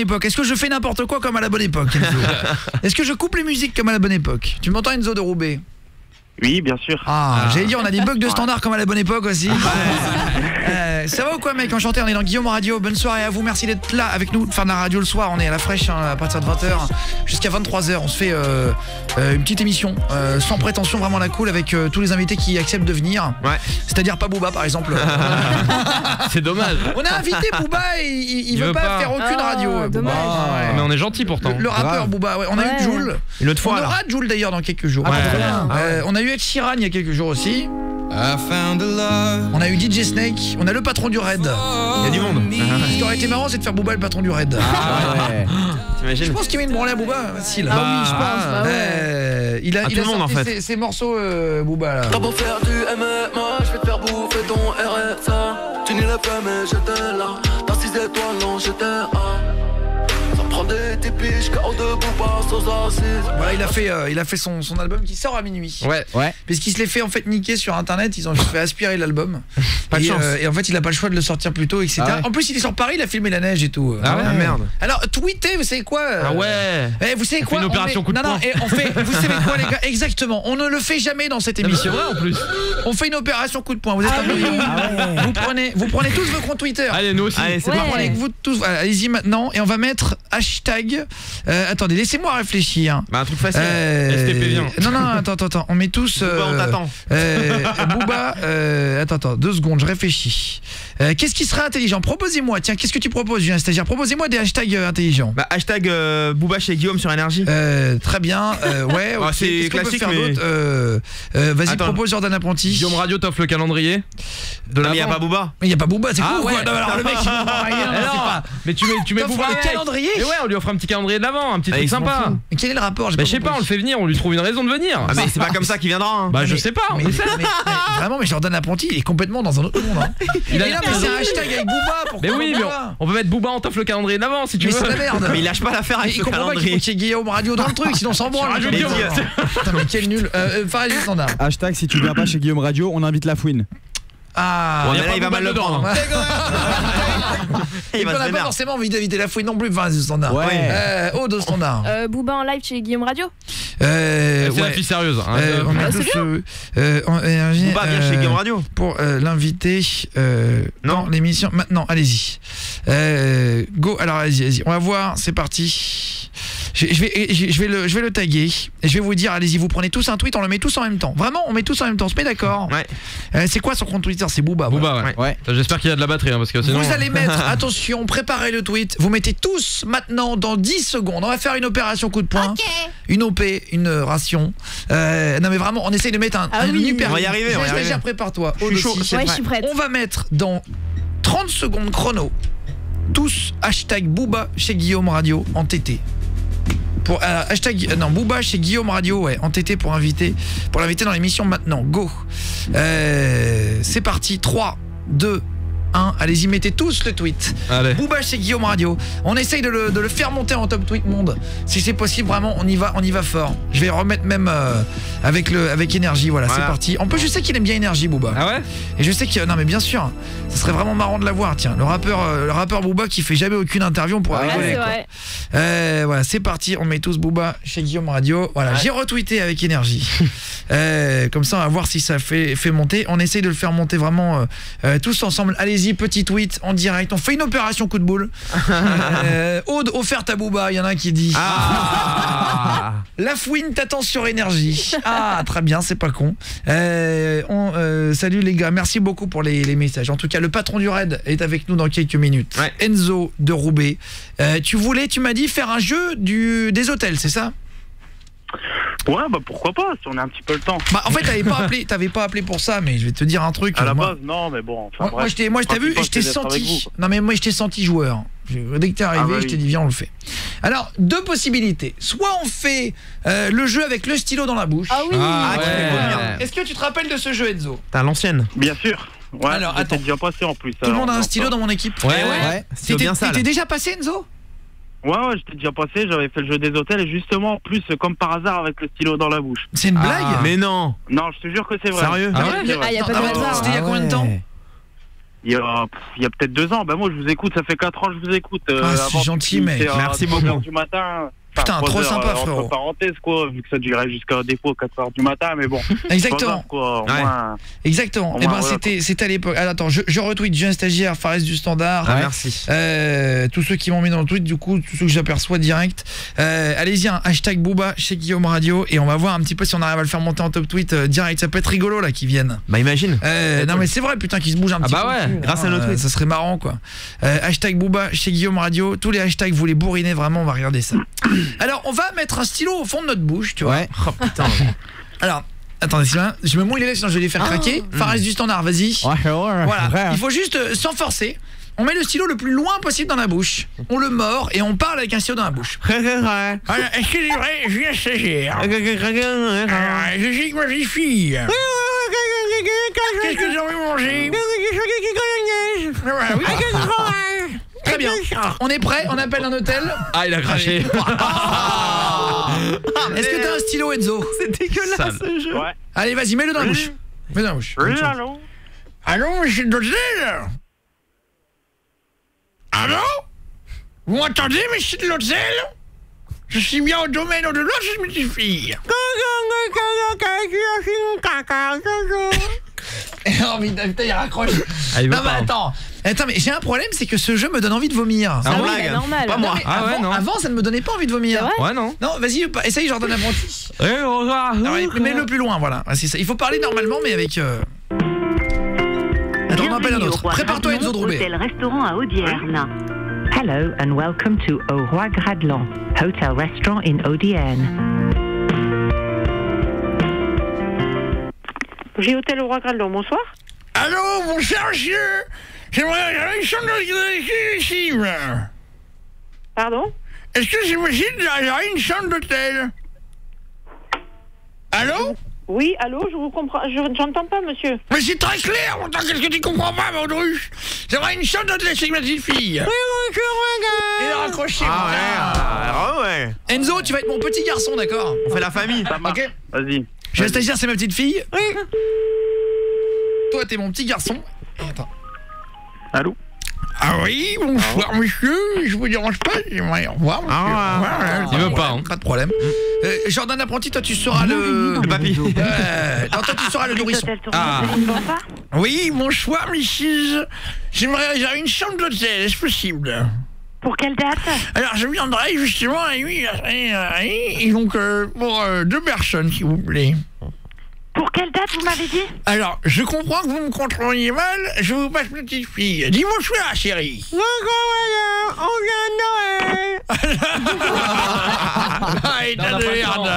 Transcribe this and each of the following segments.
époque? Est-ce que je fais n'importe quoi comme à la bonne époque, Enzo? Est-ce que je coupe les musiques comme à la bonne époque? Tu m'entends, Enzo de Roubaix? Oui, bien sûr. J'allais dire, on a des bugs de standard comme à la bonne époque aussi. Ça va ou quoi, mec? Enchanté, on est dans Guillaume Radio. Bonne soirée à vous, merci d'être là avec nous, de faire de la radio le soir. On est à la fraîche à partir de 20h jusqu'à 23h. On se fait une petite émission sans prétention, vraiment la cool, avec tous les invités qui acceptent de venir. Ouais. C'est-à-dire pas Booba, par exemple. C'est dommage. On a invité Booba et il veut pas faire aucune radio. Dommage. Ouais. Mais on est gentil pourtant. Le rappeur Booba, ouais. On a eu Jul. Une autre fois. On aura Jul d'ailleurs dans quelques jours. On a eu Ed Sheeran il y a quelques jours aussi. On a eu DJ Snake. On a le patron du Raid. Il y a du monde. Ce qui aurait été marrant, c'est de faire Booba le patron du Raid. T'imagines? Je pense qu'il met une branlée à Booba, facile. Ah oui, je pense. Il a tout le monde, sorti en fait. ses morceaux Booba là. T'as beau faire du MMA, je vais te faire bouffer ton RSA. Tu n'y l'as pas mais j'étais là. Dans 6 étoiles, non j'étais là. Ça prend des typiques, KO de Booba sans assise. Voilà, il a fait son album qui sort à minuit. Ouais. Puisqu'il se l'est fait en fait niquer sur internet, ils ont juste fait aspirer l'album. Pas de chance. Et en fait, il a pas le choix de le sortir plus tôt, etc. En plus, il est sur Paris, il a filmé la neige et tout. Ah merde. Alors, tweetez, vous savez quoi Ah ouais. Vous savez On quoi fait une opération coup de poing. on fait, vous savez quoi les gars? Exactement. On ne le fait jamais dans cette émission. C'est vrai en plus. On fait une opération coup de poing. Vous êtes vous prenez tous vos comptes Twitter. Allez, nous aussi. c'est Vous prenez vous tous. Allez-y maintenant et on va mettre hashtag. Attendez, laissez-moi réfléchir. Bah un truc facile. STP vient. Non, attends. On met tous. Booba, on t'attend. Booba. Attends, 2 secondes, je réfléchis. Qu'est-ce qui serait intelligent? Proposez-moi. Tiens, qu'est-ce que tu proposes, Julien? C'est-à-dire, proposez-moi des hashtags intelligents. Bah hashtag Booba chez Guillaume sur Énergie. Très bien. Ouais. Ah, ok. c'est Qu'est-ce qu'on peut classique, faire mais- d'autre? Vas-y, Attends. propose Jordan Apprenti. Guillaume Radio t'offre le calendrier. De Ah, mais y a pas Booba. Mais y a pas Booba, c'est cool. ouais. Quoi. Non, alors le mec, il comprend rien. Eh c'est non, pas- mais tu mets T'offres Booba un avec. calendrier. Et ouais, on lui offre un petit calendrier de l'avant, un petit truc il s'en sympa. fout. Mais quel est le rapport? Bah je sais pas, on le fait venir, on lui trouve une raison de venir. Ah mais c'est pas comme ça qu'il viendra hein. Bah je sais pas, on mais, essaie. mais vraiment, mais Jordan Apprenti, il est complètement dans un autre monde. Hein. Il a mais là, mais c'est un hashtag avec Booba. Pourquoi Mais oui, mais Booba on peut mettre Booba, on t'offre le calendrier de l'avant si tu mais veux. c'est la merde. Mais il lâche pas l'affaire avec Il ce comprend pas qu'il faut calendrier. qu'il y ait Guillaume Radio dans le truc, sinon on s'en branle. Radio Putain, Guillaume. mais quel nul. Farid Standard. Hashtag si tu viens pas chez Guillaume Radio, on invite la fouine. Ah, Ouais, y a mais pas là il va Booba mal le dedans, prendre. hein. Et Il on va se n'a pas vénère. forcément envie d'éviter la fouille non plus, Farid Standard. Ouais. Aude au Standard. Booba en live chez Guillaume Radio. C'est la Ouais. fille sérieuse. Hein. On a c'est tous Booba vient chez Guillaume Radio. pour l'inviter dans l'émission. Maintenant, allez-y. Go, alors allez-y. On va voir, c'est parti. Je vais le taguer et je vais vous dire, allez-y, vous prenez tous un tweet, on le met tous en même temps. Vraiment, on met tous en même temps, on se met d'accord. Ouais. C'est quoi son compte Twitter? C'est Booba. Booba, voilà. ouais. J'espère qu'il y a de la batterie hein, parce que sinon. Vous allez mettre, attention, préparez le tweet. Vous mettez tous maintenant dans 10 secondes. On va faire une opération coup de poing. Une OP, une ration. Non mais vraiment, on essaye de mettre un hyper. On va y arriver, on va y arriver. Prépare-toi. Je suis chaud, c'est Ouais, vrai. je suis prête. On va mettre dans 30 secondes chrono tous hashtag Booba chez Guillaume Radio en TT. Pour hashtag Booba chez Guillaume Radio en TT pour l'inviter dans l'émission maintenant. Go. C'est parti. 3 2 1, allez-y, mettez tous le tweet. Allez. Booba chez Guillaume Radio. On essaye de le faire monter en top tweet monde. Si c'est possible, vraiment, on y va fort. Je vais remettre même avec énergie. Voilà, c'est parti. En plus, je sais qu'il aime bien énergie, Booba. Ah ouais? Et je sais que non mais bien sûr, ça serait vraiment marrant de la voir. Tiens, le rappeur Booba qui fait jamais aucune interview, on pourrait rigoler. C'est vrai. Voilà, c'est parti. On met tous Booba chez Guillaume Radio. Voilà, j'ai retweeté avec énergie. Comme ça, on va voir si ça fait monter. On essaye de le faire monter vraiment tous ensemble. Allez-y, petit tweet en direct. On fait une opération coup de boule. Aude offerte à Booba. Il y en a un qui dit. La fouine t'attend sur énergie. Ah, très bien, c'est pas con. Salut les gars, merci beaucoup pour les messages. En tout cas, le patron du raid est avec nous dans quelques minutes. Enzo de Roubaix. Tu m'as dit faire un jeu des hôtels, c'est ça? Ouais, bah pourquoi pas, si on a un petit peu le temps. Bah en fait, t'avais pas appelé pour ça, mais je vais te dire un truc. À la base, non, mais bon. Enfin, Moi, je t'ai vu et je t'ai senti. Non, mais moi, je t'ai senti joueur. Dès que t'es arrivé, je t'ai dit viens, on le fait. Alors, 2 possibilités. Soit on fait le jeu avec le stylo dans la bouche. Ah oui. Est-ce que tu te rappelles de ce jeu, Enzo? T'as l'ancienne. Bien sûr. Ouais, Alors, j'étais attends. déjà passé en plus. Tout le monde a un stylo dans mon équipe. Ouais. C'est bien ça. T'étais déjà passé, Enzo? Ouais, j'étais déjà passé, j'avais fait le jeu des hôtels et justement, en plus, comme par hasard, avec le stylo dans la bouche. C'est une blague? Mais non. Non, je te jure que c'est vrai. Sérieux? Ah Ah, y a pas de Ah ouais, hasard. c'était il y a combien de temps? il y a peut-être 2 ans. Ben moi, je vous écoute, ça fait 4 ans que je vous écoute. c'est gentil, mec. Merci beaucoup. Du matin. Putain, trop sympa, frérot. Entre parenthèses, quoi, vu que ça durait jusqu'à défaut 4h du matin, mais bon. Exactement. Quoi, au moins, exactement. Et ben c'était à l'époque. Alors, attends, je retweet, j'ai un stagiaire, Fares du Standard. Merci. Tous ceux qui m'ont mis dans le tweet, du coup, tous ceux que j'aperçois direct. Allez-y, hashtag Booba chez Guillaume Radio, et on va voir un petit peu si on arrive à le faire monter en top tweet direct. Ça peut être rigolo là qu'ils viennent. Bah imagine. Non mais c'est vrai, putain, qu'ils se bougent un petit peu. Ah bah ouais, grâce à notre tweet. Ça serait marrant quoi. Hashtag Booba chez Guillaume Radio. Tous les hashtags, vous les bourrinez vraiment, on va regarder ça. Alors on va mettre un stylo au fond de notre bouche, tu vois. Ouais. Oh putain. Alors, attendez, Sylvain, je me mouille les lèvres sinon je vais les faire craquer. Fares du Standard, vas-y. Voilà, il faut juste sans forcer. On met le stylo le plus loin possible dans la bouche. On le mord et on parle avec un stylo dans la bouche. Voilà, excusez-moi, je suis un stagiaire. Je suis avec ma petite fille. Qu'est-ce que j'ai envie de manger? Voilà, oui. Très bien. On est prêt, on appelle un hôtel. Ah, il a craché. Est-ce que t'as un stylo, Enzo? C'est dégueulasse ce jeu. Ouais. Allez, vas-y, mets-le dans la bouche. Mets-le dans la bouche. Oui, allô? Allô, monsieur l'hôtel? Allô? Vous m'entendez, monsieur de l'hôtel? Je suis bien au domaine au-delà de cette petite fille. Oh putain, il raccroche. Ah, il veut Non pas. mais attends, mais j'ai un problème, c'est que ce jeu me donne envie de vomir. Ah oui, ouais, c'est normal. Pas moi. Mais Ah ouais, avant, non. avant, ça ne me donnait pas envie de vomir. C'est vrai Ouais, non. Non, vas-y, essaye Jordan Apprenti. Au revoir. Alors, mets-le plus loin, voilà. C'est ça. Il faut parler normalement, mais avec. Attends, on appelle un autre. Prépare-toi, Enzo Droubet. Hôtel-restaurant à Audierne. Hello and welcome to Au Roi Gradlan, Hotel Restaurant in Audierne. J'ai Hôtel Au Roi Gradlan, bonsoir. Allô, mon cher monsieur. J'aimerais une chambre d'hôtel. Pardon? Est-ce que c'est possible d'avoir une chambre d'hôtel? Allô? Oui, allô, je vous comprends, j'entends pas, monsieur. Mais c'est très clair, pourtant, qu'est-ce que tu comprends pas, Baudruche? J'aimerais une chambre d'hôtel chez ma petite fille. Oui, il a raccroché. Ouais. Enzo, tu vas être mon petit garçon, d'accord? On fait la famille. Ok. Vas-y. Je vais stagiaire, c'est ma petite fille. Oui. Toi, t'es mon petit garçon. Attends. Allô? Ah oui, bonsoir monsieur, je vous dérange pas, j'aimerais au revoir monsieur. Il veut pas, hein. Pas de problème. Jordan Apprenti, toi tu seras le papy. Non, toi tu seras le nourrisson. Ah. Oui, bonsoir messieurs. J'aimerais réserver une chambre d'hôtel, est-ce possible? Pour quelle date? Alors je viendrai justement et donc pour 2 personnes s'il vous plaît. Pour quelle date, vous m'avez dit? Alors, je comprends que vous me contrôliez mal, je vous passe ma petite fille. Dis-moi bonsoir, chérie. On vient de Noël. Ah, et t'as de merde.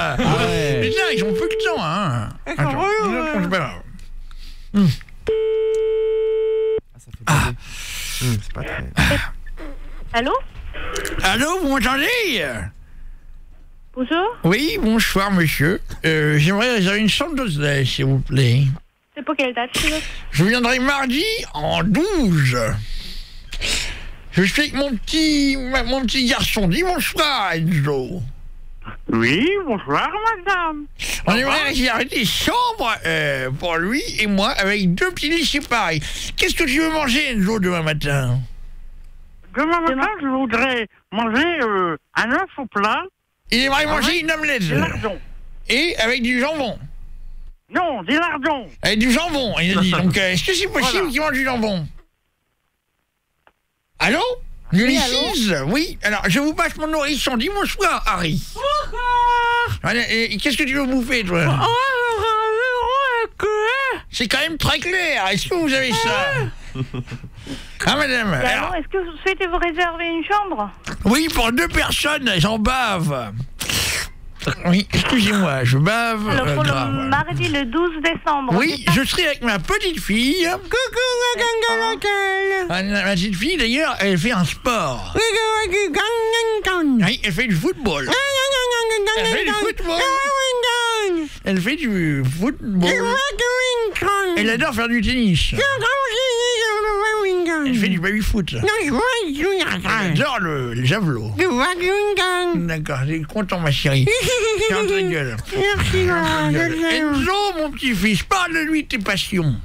Putain, ils ont peu de temps, hein. Attends, c'est pas grave. C'est pas très... Allô? Allô, vous m'entendez? Bonjour? Oui, bonsoir, monsieur. J'aimerais réserver une chambre d'hôtel, s'il vous plaît. C'est pour quelle date? Je viendrai mardi en 12. Je suis avec mon petit garçon. Dis bonsoir, Enzo. Oui, bonsoir, madame. On aimerait réserver des chambres pour lui et moi avec 2 petits lits séparés. Qu'est-ce que tu veux manger, Enzo, demain matin? Demain matin, je voudrais manger un œuf au plat. Il aimerait manger une omelette. Du lardon. Et avec du jambon. Non, du lardon. Avec du jambon, il a dit. Donc, est-ce que c'est possible qu'il mange du jambon? Allô? Ulysses? Oui. Alors, je vous passe mon nourrisson. Dis bonsoir, Harry. Bonsoir. Et qu'est-ce que tu veux bouffer, toi? C'est quand même très clair. Est-ce que vous avez ça? Ah, madame. Alors, est-ce que vous souhaitez vous réserver une chambre? Oui, pour 2 personnes, j'en bave. Oui, excusez-moi, je bave. Alors, pour grave. le mardi, le 12 décembre. Oui, je serai avec ma petite fille. Coucou, ma petite fille, d'ailleurs, elle fait un sport. Oui, elle fait du football. Elle fait du football. Elle fait du football. Elle adore faire du tennis. Elle fait du baby-foot. Elle adore le javelot. D'accord, j'ai content, ma chérie. Ferme ta gueule. Enzo, mon petit-fils, parle de lui de tes passions.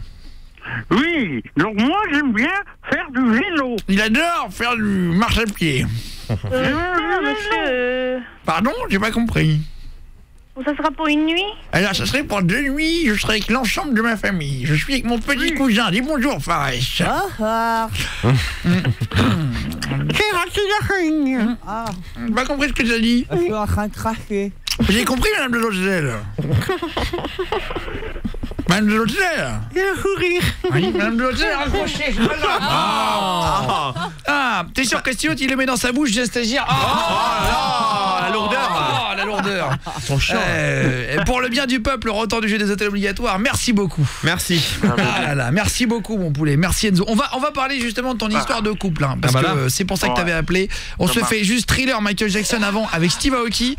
Oui, donc moi j'aime bien faire du vélo. Il adore faire du marche à pied. Monsieur. Pardon, j'ai pas compris. Ça sera pour une nuit? Alors, ça serait pour 2 nuits, je serai avec l'ensemble de ma famille. Je suis avec mon petit cousin. Dis bonjour, Fares. C'est Pas compris ce que t'as dit? Je suis en train de cracher. J'ai compris, Madame de l'Hôtel. Madame de l'Hôtel. Il a un sourire. Oui, Madame de l'Hôtel, raccrochez, c'est pas grave. Ah, t'es sûr que Stewart, il le met dans sa bouche, j'ai un stagiaire. la lourdeur. La lourdeur. Son chien. Pour le bien du peuple, retour du jeu des hôtels obligatoires. Merci beaucoup. Merci. Ah là là, merci beaucoup mon poulet. Merci Enzo. On va parler justement de ton histoire de couple hein, parce que c'est pour ça que t'avais appelé. On se fait juste Thriller Michael Jackson avant avec Steve Aoki.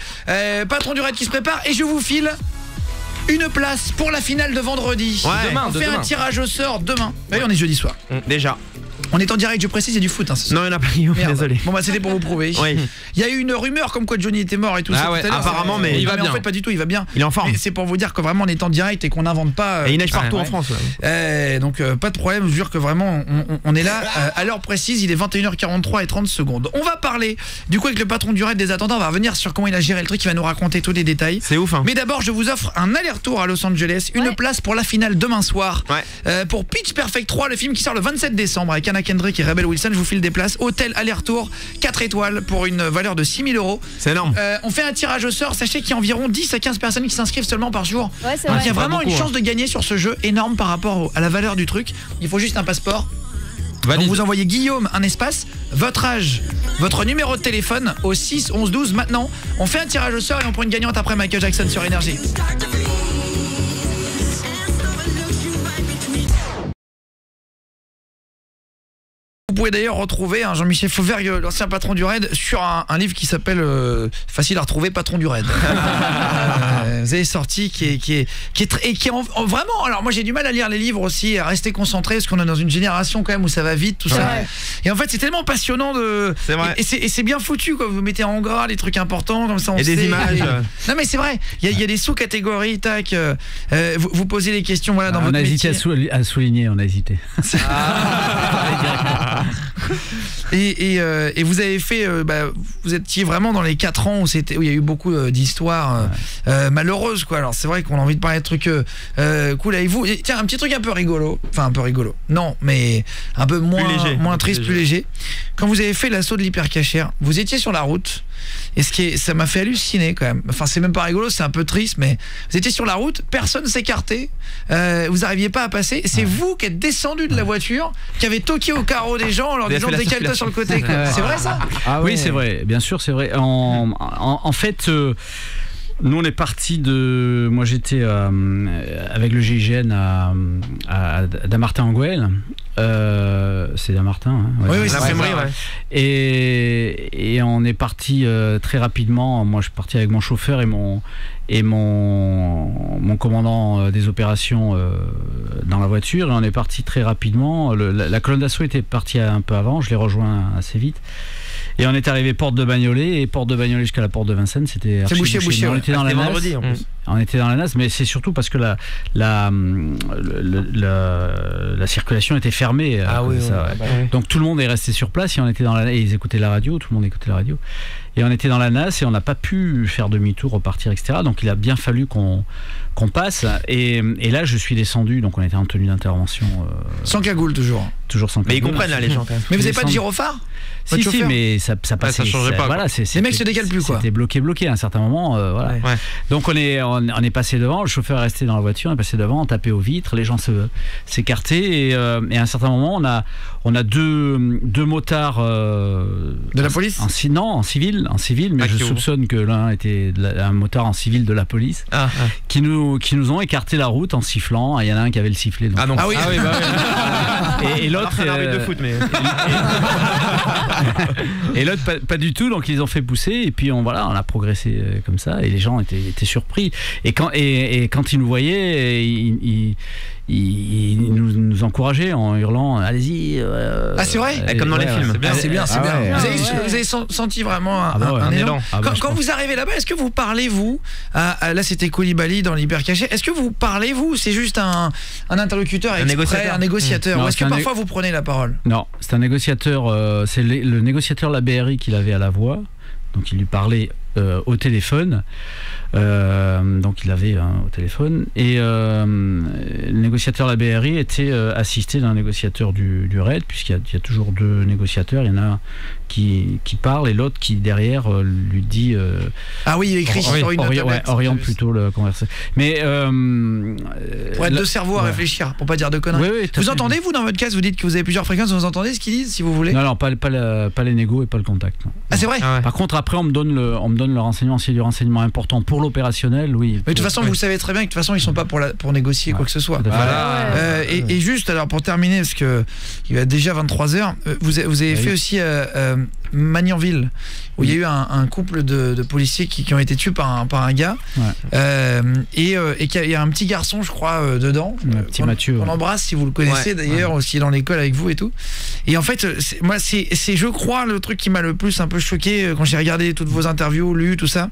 Patron du raid qui se prépare et je vous file une place pour la finale de vendredi. Ouais, on fait un tirage au sort demain. Oui, on est jeudi soir. Déjà. On est en direct, je précise, c'est du foot. Hein, non, il n'y en a pas, désolé. Bon bah c'était pour vous prouver. Oui. Il y a eu une rumeur comme quoi Johnny était mort et tout ça. Ah ouais, apparemment, mais il va bien. En fait, pas du tout, il va bien. Il est en forme. C'est pour vous dire que vraiment on est en direct et qu'on n'invente pas. Et il neige partout en France. Donc pas de problème, je vous jure que vraiment on est là à l'heure précise, il est 21h43 et 30 secondes. On va parler du coup avec le patron du raid des attendants, on va revenir sur comment il a géré le truc, il va nous raconter tous les détails. C'est ouf hein. Mais d'abord je vous offre un aller-retour à Los Angeles, une place pour la finale demain soir. Pour Pitch Perfect 3, le film qui sort le 27 décembre avec Anna Kendrick et Rebel Wilson, je vous file des places, hôtel aller-retour 4 étoiles pour une valeur de 6 000 €. C'est énorme. On fait un tirage au sort, sachez qu'il y a environ 10 à 15 personnes qui s'inscrivent seulement par jour. Ouais, c'est Donc vrai. il y a vraiment une beaucoup, chance de gagner sur ce jeu énorme par rapport à la valeur du truc. Il faut juste un passeport. Donc vous envoyez Guillaume un espace, votre âge, votre numéro de téléphone au 6 11 12. Maintenant, on fait un tirage au sort et on prend une gagnante après Michael Jackson sur Énergie. Vous pouvez d'ailleurs retrouver Jean-Michel Fauvergue, l'ancien patron du raid, sur un livre qui s'appelle facile à retrouver, Patron du raid. Vous avez sorti qui est vraiment. Alors moi j'ai du mal à lire les livres aussi, à rester concentré parce qu'on est dans une génération quand même où ça va vite tout ça. Et en fait c'est tellement passionnant de. C'est vrai. Et c'est bien foutu quoi. Vous mettez en gras les trucs importants comme ça on et sait. des images. Non mais c'est vrai. Il y a des sous-catégories. Tac. Vous posez les questions voilà dans votre métier. On a hésité à souligner. On a hésité. Et vous avez fait vous étiez vraiment dans les 4 ans où il y a eu beaucoup d'histoires malheureuses quoi. Alors c'est vrai qu'on a envie de parler de trucs cool avec vous. Et, tiens, un petit truc un peu rigolo. Enfin un peu rigolo. Non, mais un peu moins triste, plus léger. Quand vous avez fait l'assaut de l'hypercachère, vous étiez sur la route. Et ça m'a fait halluciner quand même. Enfin c'est même pas rigolo, c'est un peu triste, mais vous étiez sur la route, personne s'écartait, vous n'arriviez pas à passer. C'est vous qui êtes descendu de la voiture, qui avez toqué au carreau des gens en leur disant décale-toi sur le côté. C'est vrai ça? Oui, c'est vrai, bien sûr, c'est vrai. En fait, nous on est parti de. Moi j'étais avec le GIGN à Damartin-en-Goële. C'est Damartin, hein, oui, c'est l'infirmerie, ouais. Et on est parti très rapidement. Moi je suis parti avec mon chauffeur et mon commandant des opérations dans la voiture, et on est parti très rapidement. La colonne d'assaut était partie un peu avant, je l'ai rejoint assez vite. Et on est arrivé porte de Bagnolet, et porte de Bagnolet jusqu'à la porte de Vincennes, c'était bouché. On était dans la NAS. Vendredi, en plus. On était dans la NAS, mais c'est surtout parce que la circulation était fermée. Donc tout le monde est resté sur place, et on était dans la, et ils écoutaient la radio, tout le monde écoutait la radio. Et on était dans la NAS et on n'a pas pu faire demi-tour, repartir, etc. Donc il a bien fallu qu'on passe. Et là, je suis descendu, donc on était en tenue d'intervention. Sans cagoule, toujours. Toujours sans cagoule. Mais ils comprennent là, les gens quand même. Mais vous n'avez pas de gyrophare? Si, mais ça passait. Ça changeait pas. Voilà, les mecs se décalent plus, quoi. C'était bloqué à un certain moment. Voilà. Ouais. Donc on est passé devant, le chauffeur est resté dans la voiture, on est passé devant, on tapait aux vitres, les gens s'écartaient, et à un certain moment, on a deux motards. De la police? En civil, mais je soupçonne que l'un était un motard en civil de la police, qui nous ont écarté la route en sifflant. Il y en a un qui avait le sifflet. Donc. Ah non. Ah oui. Et l'autre c'est un arbitre de foot, mais et l'autre pas du tout, donc ils les ont fait pousser, et puis on a progressé comme ça, et les gens étaient surpris, et quand ils nous voyaient, ils il nous encourageait en hurlant allez-y. Ah c'est vrai, comme dans les films. C'est bien. Ouais. Vous avez senti vraiment un élan. Quand vous arrivez là-bas, est-ce que vous parlez vous là c'était Koulibaly dans l'hypercaché. Est-ce que vous parlez vous, c'est juste un interlocuteur exprès, un négociateur Non, ou est-ce que parfois vous prenez la parole? Non, c'est un négociateur. C'est le négociateur la BRI qu'il avait à la voix. Donc il lui parlait au téléphone. Donc il avait au téléphone et le négociateur de la BRI était assisté d'un négociateur du RAID, puisqu'il y a toujours deux négociateurs. Il y en a un qui parle et l'autre qui derrière lui dit ah oui, il écrit sur une tablette, oriente plutôt la conversation. Mais pour être deux cerveaux à réfléchir, pour pas dire de conneries. Oui, vous entendez vous dans votre casque, vous dites que vous avez plusieurs fréquences, vous entendez ce qu'ils disent si vous voulez? Non, pas les négos et pas le contact. Non. Ah c'est vrai. Par contre après on me donne le renseignement, c'est du renseignement important pour l'opérationnel, oui. Mais de toute façon vous savez très bien que de toute façon ils sont pas pour négocier quoi que ce soit. Voilà. Et juste alors pour terminer, parce que il va déjà 23h, vous avez fait aussi Magnanville, où il y a eu un couple de policiers qui ont été tués par un gars, et qu'il y a un petit garçon je crois dedans, petit Mathieu, on embrasse si vous le connaissez d'ailleurs, aussi dans l'école avec vous et tout. Et en fait moi c'est je crois le truc qui m'a le plus un peu choqué quand j'ai regardé toutes vos interviews, lu tout ça.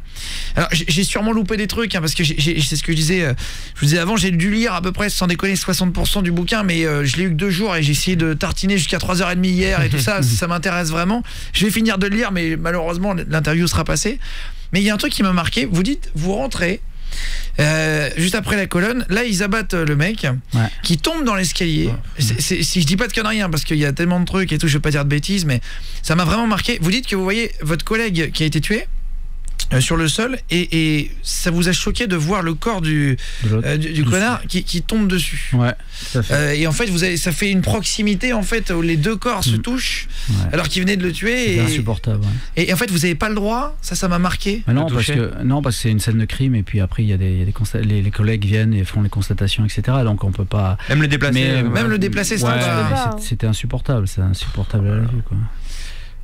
Alors j'ai sûrement loupé des trucs parce que c'est ce que je vous disais avant, j'ai dû lire à peu près sans déconner 60% du bouquin, mais je l'ai eu que 2 jours et j'ai essayé de tartiner jusqu'à 3h30 hier et tout ça. Ça m'intéresse vraiment. Je vais finir de le lire, mais malheureusement l'interview sera passée. Mais il y a un truc qui m'a marqué, vous dites, vous rentrez juste après la colonne, là ils abattent le mec qui tombe dans l'escalier. Si je dis pas de conneries parce qu'il y a tellement de trucs et tout, je vais pas dire de bêtises, mais ça m'a vraiment marqué. Vous dites que vous voyez votre collègue qui a été tué sur le sol et ça vous a choqué de voir le corps du connard qui tombe dessus. Ouais, tout à fait. Et en fait ça fait une proximité en fait où les deux corps se touchent alors qu'ils venaient de le tuer. C'est insupportable. Et en fait vous avez pas le droit, ça m'a marqué. Mais non, parce que c'est une scène de crime et puis après il y a les collègues viennent et font les constatations, etc. Donc on peut pas même le déplacer. Même le déplacer, c'était insupportable, c'est insupportable à la vue quoi.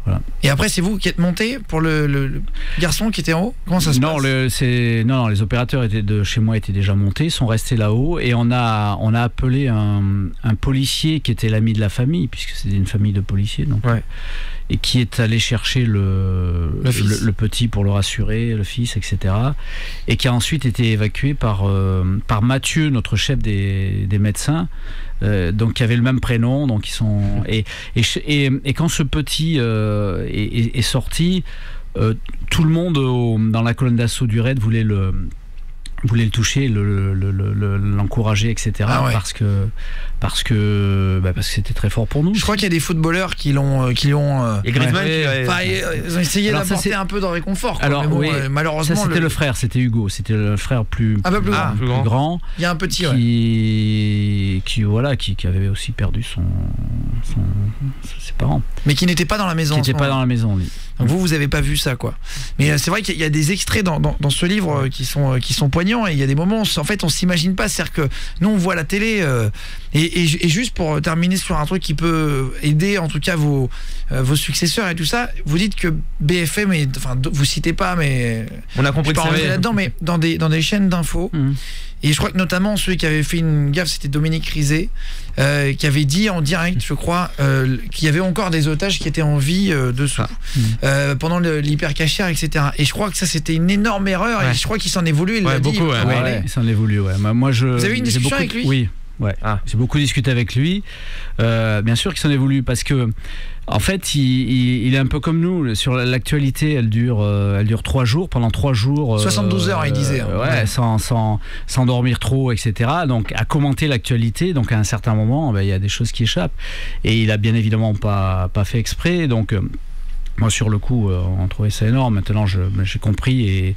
Voilà. Et après c'est vous qui êtes monté pour le garçon qui était en haut? Comment ça se passe? Non, les opérateurs de chez moi étaient déjà montés, sont restés là-haut et on a appelé un policier qui était l'ami de la famille, puisque c'était une famille de policiers donc, et qui est allé chercher le petit pour le rassurer, le fils, etc. Et qui a ensuite été évacué par Mathieu, notre chef des médecins, donc qui avait le même prénom, donc ils sont et quand ce petit est sorti, tout le monde dans la colonne d'assaut du RAID voulait le toucher, l'encourager, etc. parce que c'était très fort pour nous. Je crois qu'il y a des footballeurs qui l'ont et Griezmann ils ont essayé d'apporter un peu de réconfort. Alors malheureusement ça, c'était le frère, c'était Hugo, c'était le frère plus grand. Il y a un petit qui avait aussi perdu ses parents. Mais qui n'était pas dans la maison. Qui n'était pas dans la maison, lui. Donc vous avez pas vu ça quoi. Mais c'est vrai qu'il y a des extraits dans ce livre qui sont poignants, et il y a des moments où en fait on s'imagine pas, c'est-à-dire que nous on voit la télé et juste pour terminer sur un truc qui peut aider en tout cas vos successeurs et tout ça, vous dites que BFM vous citez pas, mais on a compris là-dedans, mais dans des chaînes d'infos. Et je crois que notamment celui qui avait fait une gaffe, c'était Dominique Rizet, qui avait dit en direct, je crois, qu'il y avait encore des otages qui étaient en vie dessous, pendant l'hypercachère, etc. Et je crois que ça, c'était une énorme erreur, et je crois qu'il s'en est voulu, il l'a dit. Il s'en est voulu, Moi, vous avez eu une discussion avec lui? Oui. J'ai beaucoup discuté avec lui. Bien sûr qu'il s'en est voulu, parce que en fait, il est un peu comme nous. Sur l'actualité, elle dure 3 jours. Pendant 3 jours, 72 heures, il disait. Sans dormir trop, etc. Donc, à commenter l'actualité. Donc, à un certain moment, il y a des choses qui échappent. Et il a bien évidemment pas fait exprès. Donc, moi, sur le coup, on trouvait ça énorme. Maintenant, j'ai compris et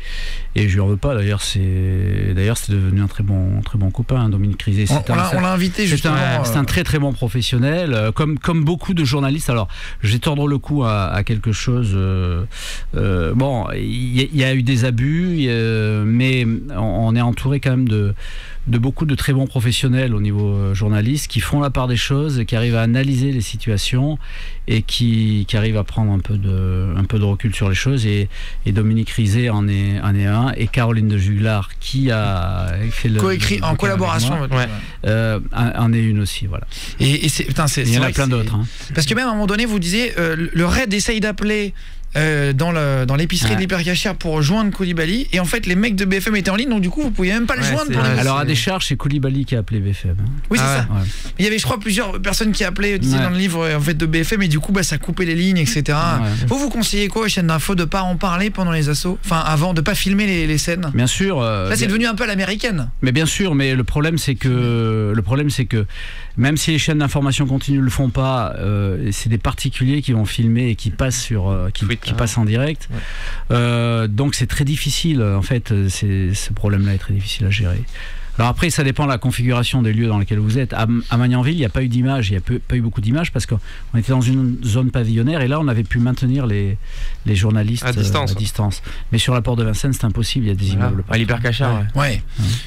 je lui en veux pas. D'ailleurs, c'est devenu un très bon copain, Dominique Rizet. On l'a invité justement. C'est un très très bon professionnel, comme beaucoup de journalistes. Alors, je vais tordre le cou à quelque chose. Bon, il y a eu des abus, mais on est entouré quand même de beaucoup de très bons professionnels au niveau journaliste qui font la part des choses, qui arrivent à analyser les situations et qui arrivent à prendre un peu de recul sur les choses. Et Dominique Rizet en est un, et Caroline de Juglar qui a fait le coécrit en collaboration en est une aussi, voilà. Et il y en a plein d'autres, hein. Parce que même à un moment donné vous disiez le RAID essaye d'appeler dans l'épicerie de l'Hypercacher pour joindre Koulibaly, et en fait les mecs de BFM étaient en ligne, donc du coup vous pouviez même pas le joindre pour alors à des charges, c'est Koulibaly qui a appelé BFM. Oui, c'est ça. Ouais. Il y avait je crois plusieurs personnes qui appelaient dans le livre en fait de BFM, et du coup ça coupait les lignes, etc. Vous conseillez quoi aux chaînes d'infos, de pas en parler pendant les assauts, enfin avant, de pas filmer les scènes? Bien sûr. Là c'est devenu un peu à l'américaine. Mais bien sûr, mais le problème c'est que même si les chaînes d'information continue le font pas, c'est des particuliers qui vont filmer et qui passent sur qui passent en direct. Donc c'est très difficile, en fait, ce problème-là est très difficile à gérer. Alors après, ça dépend de la configuration des lieux dans lesquels vous êtes. À Magnanville, il n'y a pas eu d'image, il n'y a pas eu beaucoup d'images parce qu'on était dans une zone pavillonnaire, et là on avait pu maintenir les journalistes à distance. Mais sur la porte de Vincennes, c'est impossible, il y a des immeubles. À l'Hypercacher,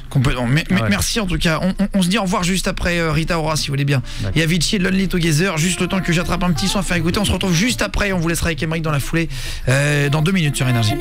complètement. Merci en tout cas. On se dit au revoir juste après Rita Ora, si vous voulez bien. Il y a Avicii et Lonely Together, juste le temps que j'attrape un petit son à faire écouter. On se retrouve juste après, on vous laissera avec Émeric dans la foulée dans 2 minutes sur Énergie.